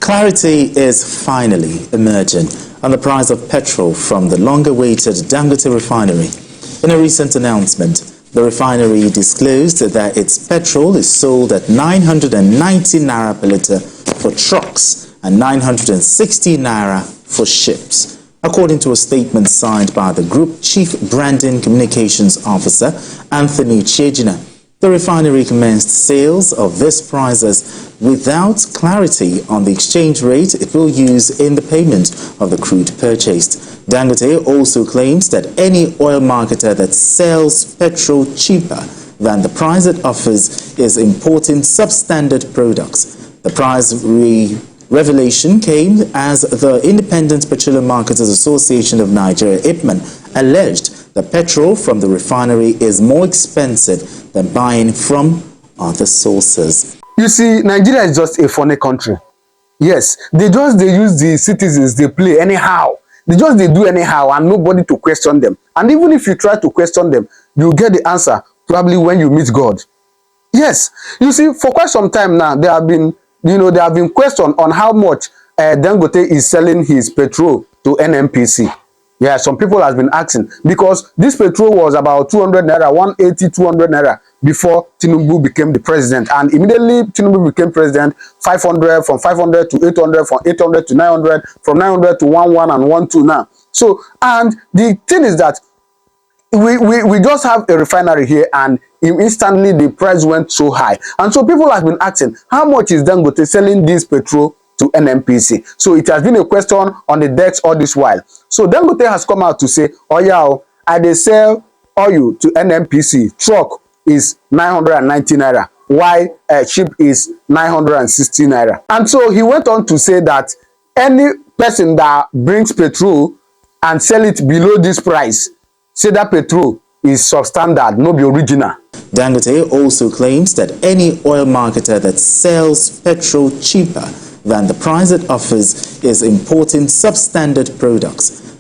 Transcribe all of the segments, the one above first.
Clarity is finally emerging on the price of petrol from the long-awaited Dangote refinery. In a recent announcement, the refinery disclosed that its petrol is sold at 990 naira per litre for trucks and 960 naira for ships. According to a statement signed by the Group Chief Branding Communications Officer, Anthony Chejina, the refinery commenced sales of these prices without clarity on the exchange rate it will use in the payment of the crude purchased. Dangote also claims that any oil marketer that sells petrol cheaper than the price it offers is importing substandard products. The price revelation came as the Independent Petroleum Marketers Association of Nigeria, IPMAN, alleged that petrol from the refinery is more expensive than buying from other sources. You see, Nigeria is just a funny country. Yes, they use the citizens, they play anyhow. They do anyhow and nobody to question them. And even if you try to question them, you get the answer probably when you meet God. Yes, you see, for quite some time now, there have been questions on how much Dangote is selling his petrol to Nnpc. Yeah, some people have been asking because this petrol was about 200 naira, 180, 200 naira before Tinubu became the president. And immediately Tinubu became president, 500, from 500 to 800, from 800 to 900, from 900 to 11 and 12 now. So, and the thing is that we just have a refinery here and instantly the price went so high. And so people have been asking, how much is Dangote selling this petrol to Nnpc? So it has been a question on the decks all this while. So Dangote has come out to say, oh yeah, I sell oil to Nnpc. Truck is 990 naira. Why ship is 960 naira. And so he went on to say that any person that brings petrol and sell it below this price, say that petrol is substandard, no be original. Dangote also claims that any oil marketer that sells petrol cheaper than the price it offers is importing substandard products.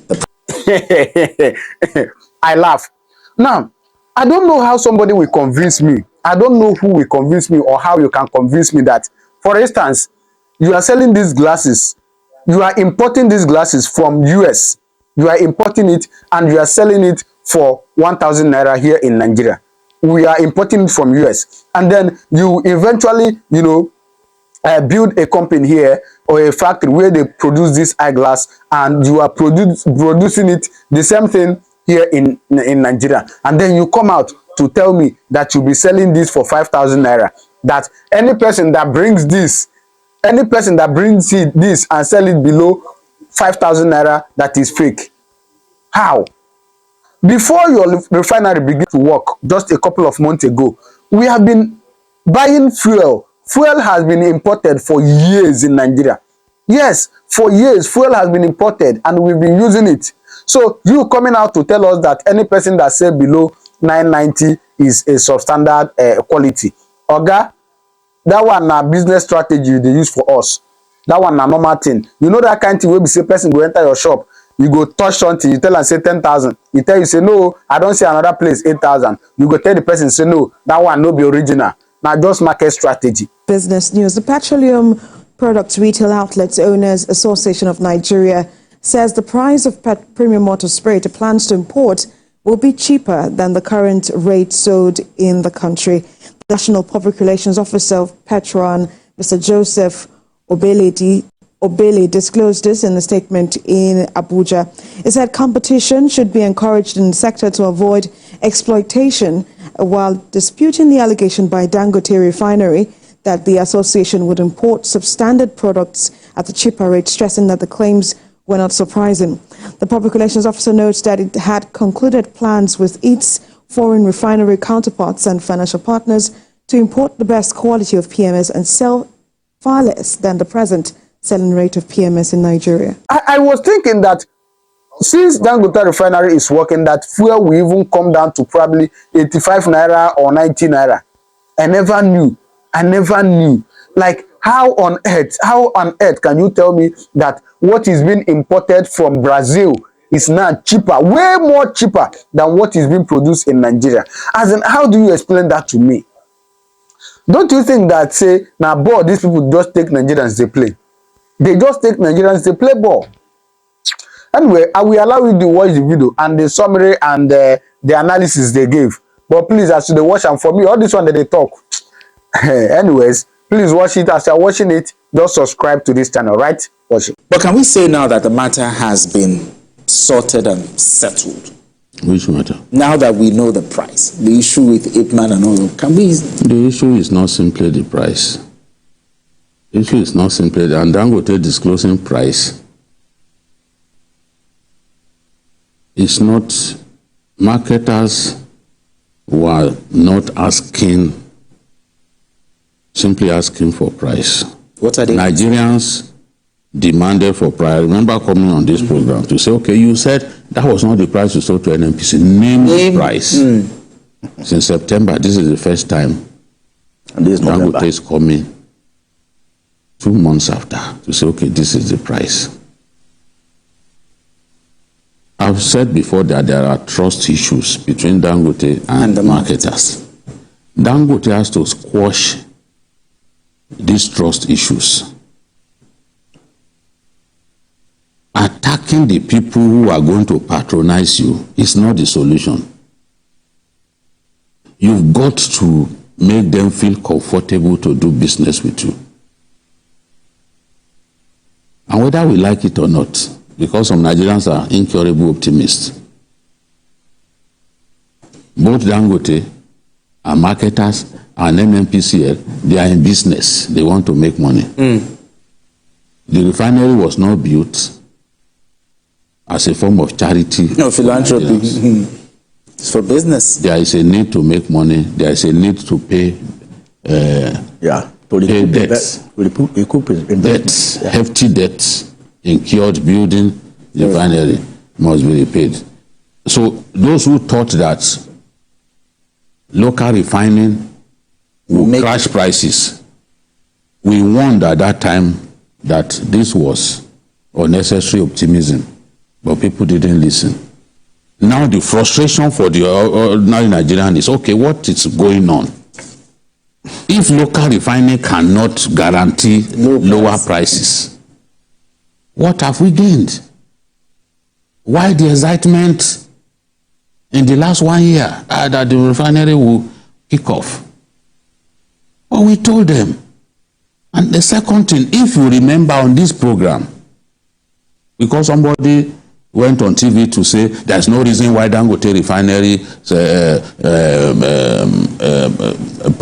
I laugh. Now, I don't know how somebody will convince me. I don't know who will convince me or how you can convince me that, for instance, you are selling these glasses. You are importing these glasses from US. You are importing it and you are selling it for 1,000 naira here in Nigeria. We are importing it from US. And then you eventually, build a company here or a factory where they produce this eyeglass and you are producing it the same thing here in Nigeria. And then you come out to tell me that you'll be selling this for 5,000 naira. That any person that brings this, this and sell it below 5,000 naira, that is fake. How? Before your refinery began to work just a couple of months ago, we have been buying fuel. Fuel has been imported for years in Nigeria. Yes, for years, fuel has been imported and we've been using it. So you coming out to tell us that any person that sells below 990 is a substandard quality. Oga, that one na business strategy they use for us. That one na normal thing. You know that kind of thing where we say person go enter your shop, you go touch something, you tell and say 10,000. You tell you say no, I don't see another place 8,000. You go tell the person say no, that one no be original. Now just market strategy. Business news. The Petroleum Products Retail Outlets Owners Association of Nigeria says the price of premium motor spirit it plans to import will be cheaper than the current rate sold in the country. The National Public Relations Officer of Petron, Mr. Joseph Obele disclosed this in a statement in Abuja. He said competition should be encouraged in the sector to avoid exploitation, while disputing the allegation by Dangote Refinery that the association would import substandard products at a cheaper rate, stressing that the claims were not surprising. The Public Relations Officer notes that it had concluded plans with its foreign refinery counterparts and financial partners to import the best quality of PMS and sell far less than the present selling rate of PMS in Nigeria. I was thinking that since Dangote Refinery is working, that fuel will even come down to probably 85 naira or 90 naira. I never knew. Like, how on earth can you tell me that what is being imported from Brazil is now cheaper, way more cheaper than what is being produced in Nigeria? As in, how do you explain that to me? Don't you think that, say, now, boy, these people just take Nigerians, they play? They just take Nigerians, they play ball. Anyway, I will allow you to watch the video and the summary and the analysis they gave. But please, as you watch, and for me, all this one that they talk. Anyways, please watch it. As you're watching it, just subscribe to this channel, right? Watch it. But can we say now that the matter has been sorted and settled? Which matter? Now that we know the price, the issue with Ekpa and all that, can we... The issue is not simply the price. The issue is not simply the Dangote disclosing price. It's not, marketers were not simply asking for price. What are they? Nigerians demanded for price. I remember coming on this program to say, okay, you said that was not the price you sold to Nnpc. Name the price. Since September, this is the first time Dangote is coming 2 months after to say, okay, this is the price. I've said before that there are trust issues between Dangote and the marketers. Dangote has to squash these trust issues. Attacking the people who are going to patronize you is not the solution. You've got to make them feel comfortable to do business with you. And whether we like it or not, because some Nigerians are incurable optimists, both Dangote and marketers and Nnpc, they are in business. They want to make money. The refinery was not built as a form of charity. No, philanthropy. It's for business. There is a need to make money. There is a need to pay pay debts. Debts, hefty debts incurred building the refinery must be repaid. So those who thought that local refining will crash prices, we warned at that time that this was unnecessary optimism, but people didn't listen. Now the frustration for the ordinary Nigerian is, okay, what is going on? If local refining cannot guarantee lower prices, what have we gained? Why the excitement in the last 1 year that the refinery will kick off? Well, we told them. And the second thing, if you remember on this program, because somebody went on TV to say there's no reason why Dangote refinery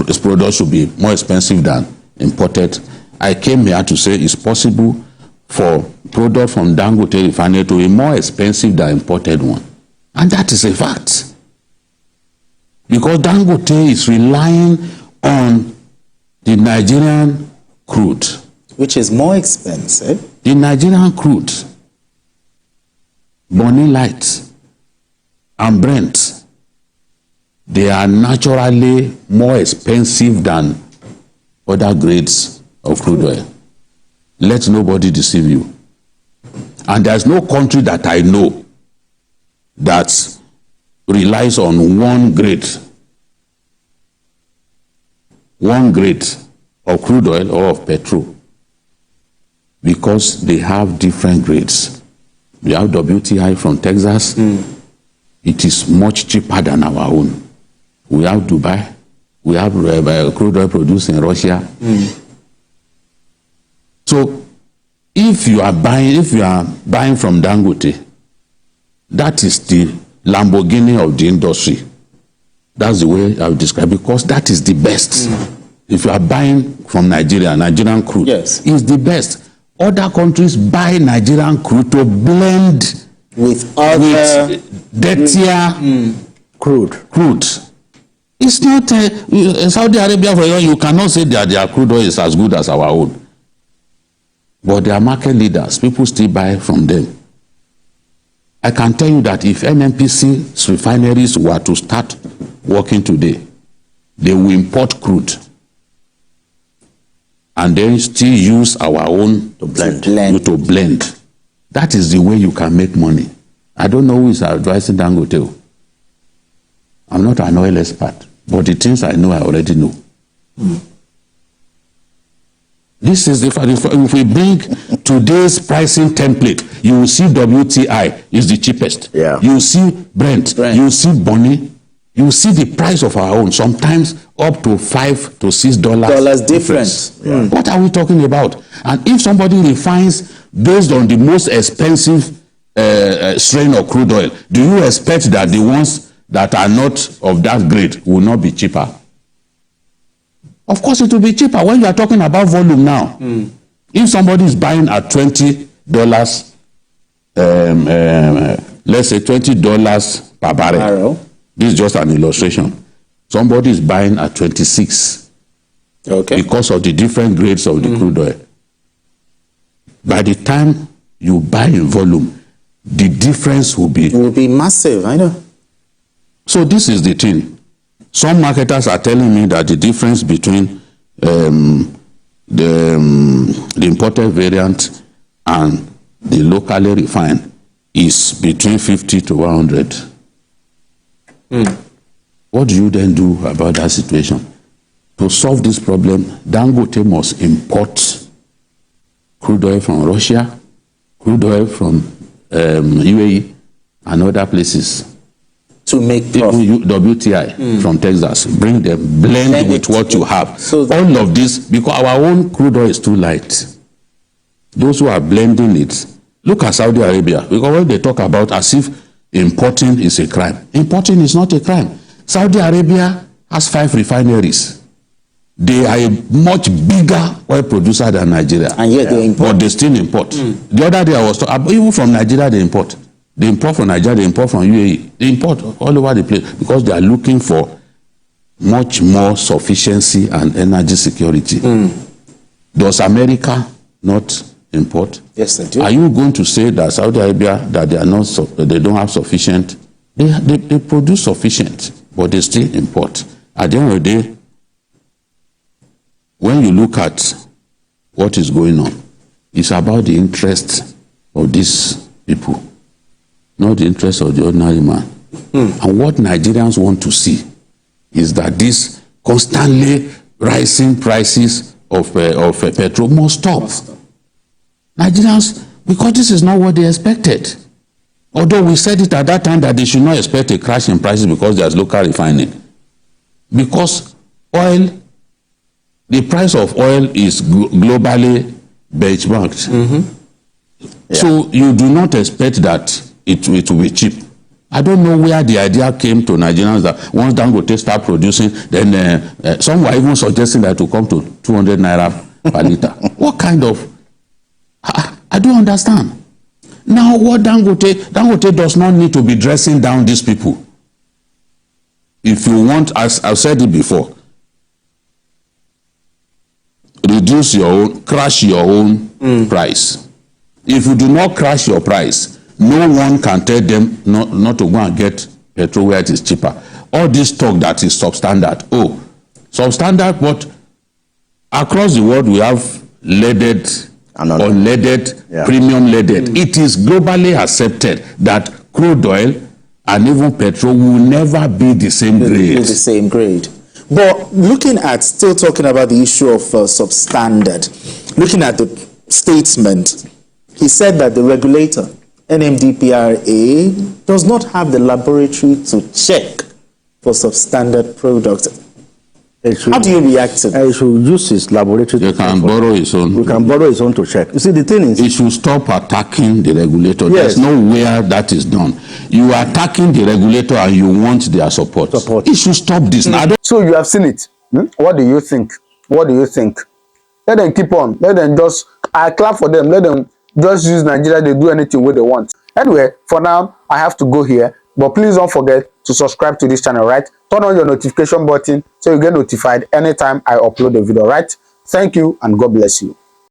its products should be more expensive than imported. I came here to say it's possible for product from Dangote refinery to be more expensive than imported one. And that is a fact. Because Dangote is relying on the Nigerian crude. Which is more expensive. The Nigerian crude, Bonny Light and Brent, they are naturally more expensive than other grades of crude oil. Let nobody deceive you. And there's no country that I know that relies on one grade of crude oil or of petrol, because they have different grades. We have WTI from Texas. It is much cheaper than our own. We have Dubai. We have crude oil produced in Russia. So if you are buying from Dangote, that is the Lamborghini of the industry. That's the way I would describe it, because that is the best. If you are buying from Nigeria, Nigerian crude, yes, is the best. Other countries buy Nigerian crude to blend with other dirtier crude. It's not Saudi Arabia, for example, you cannot say that their crude oil is as good as our own. But they are market leaders. People still buy from them. I can tell you that if Nnpc's refineries were to start working today, they will import crude and then still use our own to blend. That is the way you can make money. I don't know who is advising Dangote. I'm not an oil expert, but the things I know, I already know. This is if we bring today's pricing template, you will see WTI is the cheapest. Yeah. You will see Brent. You will see Bonnie. You will see the price of our own, sometimes up to $5 to $6 difference. Yeah. What are we talking about? And if somebody refines based on the most expensive strain of crude oil, do you expect that the ones that are not of that grade will not be cheaper? Of course it will be cheaper when you are talking about volume now. If somebody is buying at $20, let's say $20 per barrel. This is just an illustration. Somebody is buying at 26 because of the different grades of the crude oil. By the time you buy in volume, the difference will be massive, I know. So this is the thing. Some marketers are telling me that the difference between the imported variant and the locally refined is between 50 to 100. What do you then do about that situation? To solve this problem, Dangote must import crude oil from Russia, crude oil from UAE and other places. To make profit. WTI from Texas, bring them, blend with what you have. So all of this, because our own crude oil is too light. Those who are blending it, look at Saudi Arabia, because when they talk about as if importing is a crime. Importing is not a crime. Saudi Arabia has 5 refineries. They are a much bigger oil producer than Nigeria. And yet they import. But they still import. The other day I was talking, even from Nigeria they import. They import from Nigeria, they import from UAE. They import all over the place because they are looking for much more sufficiency and energy security. Does America not import? Yes, they do. Are you going to say that Saudi Arabia, that they don't have sufficient? They produce sufficient, but they still import. At the end of the day, when you look at what is going on, it's about the interest of these people, not the interest of the ordinary man. And what Nigerians want to see is that this constantly rising prices of petrol must stop. Nigerians, because this is not what they expected. Although we said it at that time that they should not expect a crash in prices because there's local refining. Because oil, the price of oil is globally benchmarked. So you do not expect that it will be cheap. I don't know where the idea came to Nigerians that once Dangote start producing, then some were even suggesting that it will come to 200 naira per liter. What kind of... I don't understand. Now what Dangote does not need to be dressing down these people. If you want, as I've said it before, reduce your own, crash your own price. If you do not crash your price, no one can tell them not to go and get petrol where it is cheaper. All this talk that is substandard. Oh, substandard, but across the world we have leaded, unleaded, premium leaded. It is globally accepted that crude oil and even petrol will never be the same grade. The same grade. But looking at, still talking about the issue of substandard, looking at the statement, he said that the regulator, NMDPRA, does not have the laboratory to check for substandard products. How do you react to that? He should use his laboratory. You can borrow his own. We can borrow his own to check. You see, the thing is... He should stop attacking the regulator. Yes. There's nowhere that is done. You are attacking the regulator and you want their support. He should stop this. So you have seen it. What do you think? What do you think? Let them keep on. Let them just... I clap for them. Let them just use Nigeria. They do anything what they want. Anyway, for now, I have to go here. But please don't forget to subscribe to this channel, right? Turn on your notification button so you get notified anytime I upload a video, right? Thank you and God bless you.